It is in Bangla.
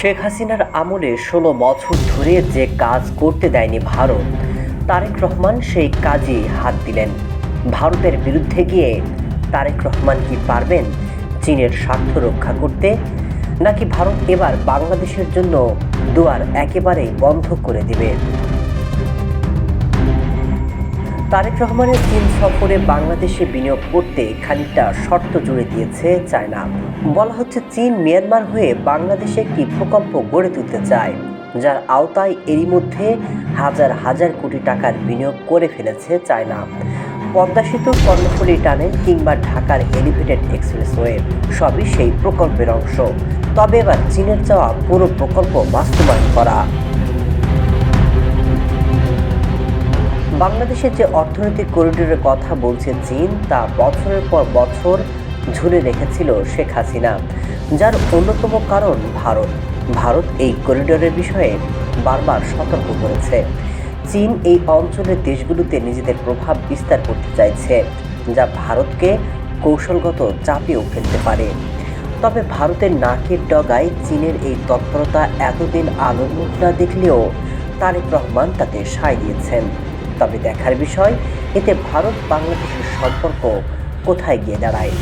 শেখ হাসিনার আমলে ১৬ বছর ধরে যে কাজ করতে দেয়নি ভারত, তারেক রহমান সেই কাজে হাত দিলেন। ভারতের বিরুদ্ধে গিয়ে তারেক রহমান কি পারবেন চীনের স্বার্থ রক্ষা করতে, নাকি ভারত এবার বাংলাদেশের জন্য দুয়ার একেবারেই বন্ধ করে দিবে? তারেক রহমানের চীন সফরে বাংলাদেশে বিনিয়োগ করতে খানিকটা শর্ত জুড়ে দিয়েছে চায়না। বলা হচ্ছে চীন মিয়ানমার হয়ে বাংলাদেশে একটি প্রকল্প গড়ে তুলতে চায়, যার আওতায় এরই মধ্যে হাজার হাজার কোটি টাকার বিনিয়োগ করে ফেলেছে চায়না। পদ্মা সেতু, কর্ণফুলী টানেল কিংবা ঢাকার এলিভেটেড এক্সপ্রেসওয়ে সবই সেই প্রকল্পের অংশ। তবে এবার চীনের চাওয়া পুরো প্রকল্প বাস্তবায়ন করা। বাংলাদেশের যে অর্থনৈতিক করিডোরের কথা বলছে চীন, তা বছরের পর বছর ঝুলে রেখেছিল শেখ হাসিনা, যার অন্যতম কারণ ভারত এই করিডোরের বিষয়ে বারবার সতর্ক করেছে। চীন এই অঞ্চলের দেশগুলোতে নিজেদের প্রভাব বিস্তার করতে চাইছে, যা ভারতকে কৌশলগত চাপেও ফেলতে পারে। তবে ভারতের নাকের ডগায় চীনের এই তৎপরতা এতদিন আলোর মুখ না দেখলেও তারেক রহমান তাতে সায় দিয়েছেন। তবে দেখার বিষয়, এতে ভারত বাংলাদেশের সম্পর্ক কোথায় গিয়ে দাঁড়ায়।